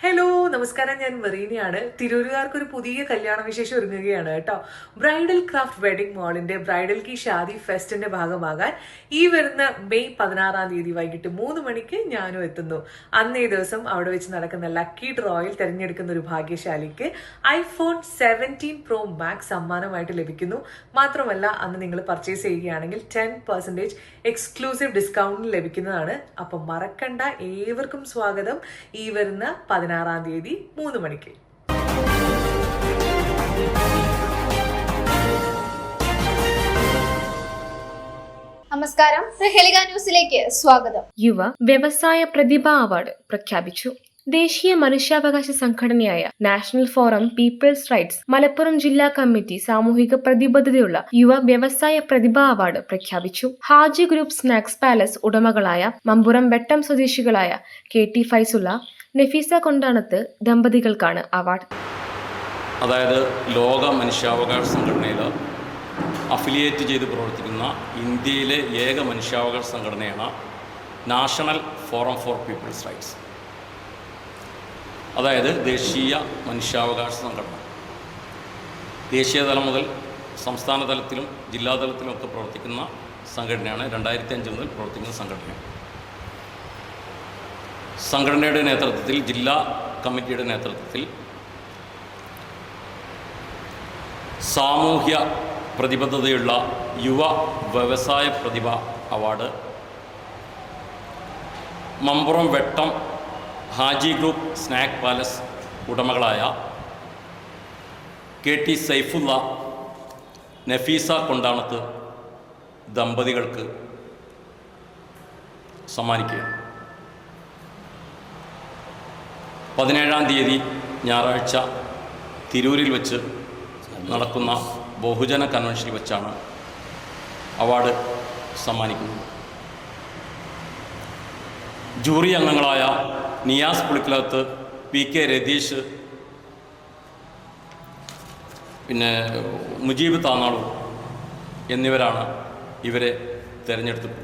Hello നമസ്കാരം, ഞാൻ മെറീനയാണ്. തിരൂരുകാർക്ക് ഒരു പുതിയ കല്യാണ വിശേഷം ഒരുങ്ങുകയാണ് കേട്ടോ. ബ്രൈഡൽ ക്രാഫ്റ്റ് വെഡിംഗ് മോളിന്റെ ബ്രൈഡൽ കി ഷാദി ഫെസ്റ്റിന്റെ ഭാഗമാകാൻ ഈ വരുന്ന മെയ് 16 വൈകിട്ട് 3 മണിക്ക് ഞാനും എത്തുന്നു. അന്നേ ദിവസം അവിടെ വെച്ച് നടക്കുന്ന ലക്കി ഡ്രോയിൽ തിരഞ്ഞെടുക്കുന്ന ഒരു ഭാഗ്യശാലിക്ക് iPhone 17 Pro Max സമ്മാനമായിട്ട് ലഭിക്കുന്നു. മാത്രമല്ല അന്ന് നിങ്ങൾ പർച്ചേസ് ചെയ്യുകയാണെങ്കിൽ 10% എക്സ്ക്ലൂസീവ് ഡിസ്കൗണ്ട് ലഭിക്കുന്നതാണ്. അപ്പം മറക്കണ്ട, ഏവർക്കും സ്വാഗതം ഈ വരുന്ന 16 3 മണിക്ക്. നമസ്കാരം, പ്രഹേളിക ന്യൂസിലേക്ക് സ്വാഗതം. യുവ വ്യവസായ പ്രതിഭാ അവാർഡ് പ്രഖ്യാപിച്ചു. ദേശീയ മനുഷ്യാവകാശ സംഘടനയായ national forum people's rights Malappuram ജില്ലാ കമ്മിറ്റി സാമൂഹിക പ്രതിബദ്ധതയുള്ള യുവ വ്യവസായ പ്രതിഭാ അവാർഡ് പ്രഖ്യാപിച്ചു. ഹാജി ഗ്രൂപ്പ് സ്നാക്സ് പാലസ് ഉടമകളായ മമ്പുറം വെട്ടം സ്വദേശികളായ KT ഫൈസുള്ള, നഫീസ കൊണ്ടാണത്ത് ദമ്പതികൾക്കാണ് അവാർഡ്. അതായത് ലോക മനുഷ്യാവകാശ സംഘടനയിൽ അഫിലിയേറ്റ് ചെയ്ത് പ്രവർത്തിക്കുന്ന ഇന്ത്യയിലെ ഏക മനുഷ്യാവകാശ സംഘടനയാണ് national forum for people's rights. അതായത് ദേശീയ മനുഷ്യാവകാശ സംഘടന. ദേശീയ തലം മുതൽ സംസ്ഥാന തലത്തിലും ജില്ലാതലത്തിലുമൊക്കെ പ്രവർത്തിക്കുന്ന സംഘടനയാണ്. 2005 മുതൽ പ്രവർത്തിക്കുന്ന സംഘടനയാണ്. സംഘടനയുടെ നേതൃത്വത്തിൽ, ജില്ലാ കമ്മിറ്റിയുടെ നേതൃത്വത്തിൽ സാമൂഹ്യ പ്രതിബദ്ധതയുള്ള യുവ വ്യവസായ പ്രതിഭ award Mampuram Vettam Haji group snack palace ഉടമകളായ KT സൈഫുള്ള, നഫീസ കൊണ്ടാണത്ത് ദമ്പതികൾക്ക് സമ്മാനിക്കുകയാണ്. 17 ഞായറാഴ്ച തിരൂരിൽ വെച്ച് നടക്കുന്ന ബഹുജന കൺവെൻഷനിൽ വെച്ചാണ് അവാർഡ് സമ്മാനിക്കുന്നത്. ജൂറി അംഗങ്ങളായ നിയാസ് പുളിക്കലത്ത്, PK രതീഷ്, പിന്നെ മുജീബ് താന്നാളു എന്നിവരാണ് ഇവരെ തിരഞ്ഞെടുത്തിട്ടുള്ളത്.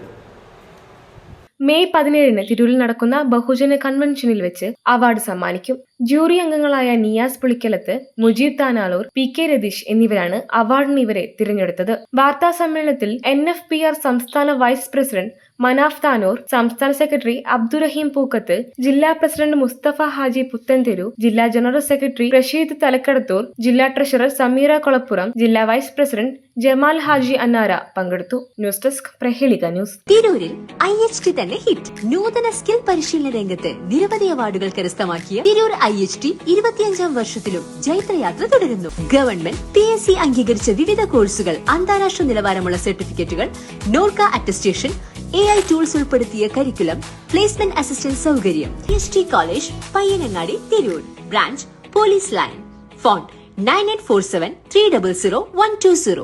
മെയ് 17 തിരൂരിൽ നടക്കുന്ന ബഹുജന കൺവെൻഷനിൽ വെച്ച് അവാർഡ് സമ്മാനിക്കും. ജൂറി അംഗങ്ങളായ നിയാസ് പുളിക്കലത്ത്, മുജീബ് താനാളൂർ, PK രതീഷ് എന്നിവരാണ് അവാർഡിന് ഇവരെ തിരഞ്ഞെടുത്തത്. വാർത്താ സമ്മേളനത്തിൽ NFPR സംസ്ഥാന വൈസ് പ്രസിഡന്റ് മനാഫ് താനൂർ, സംസ്ഥാന സെക്രട്ടറി അബ്ദുറഹീം പൂക്കത്ത്, ജില്ലാ പ്രസിഡന്റ് മുസ്തഫ ഹാജി പുത്തൻതെരു, ജില്ലാ ജനറൽ സെക്രട്ടറി റഷീദ് തലക്കടത്തൂർ, ജില്ലാ ട്രഷറർ സമീറ കൊളപ്പുറം, ജില്ലാ വൈസ് പ്രസിഡന്റ് ജമാൽ ഹാജി അന്നാര പങ്കെടുത്തു. News desk Prahelika news. തിരൂരിൽ IHT തന്നെ ഹിറ്റ്. നൂതന സ്കിൽ പരിശീലന രംഗത്ത് നിരവധി അവാർഡുകൾ കരസ്ഥമാക്കിയ തിരൂർ IHT 25ാം വർഷത്തിലും ജൈത്രയാത്ര തുടരുന്നു. ഗവൺമെന്റ് PSC അംഗീകരിച്ച വിവിധ കോഴ്സുകൾ, അന്താരാഷ്ട്ര നിലവാരമുള്ള സർട്ടിഫിക്കറ്റുകൾ, നോർക്ക അറ്റസ്റ്റേഷൻ, AI ടൂൾസ് ഉൾപ്പെടുത്തിയ കരിക്കുലം, പ്ലേസ്മെന്റ് അസിസ്റ്റന്റ് സൗകര്യം. IHT college, Payyanangadi, Tirur. Branch police line. Phone 9847 300 120.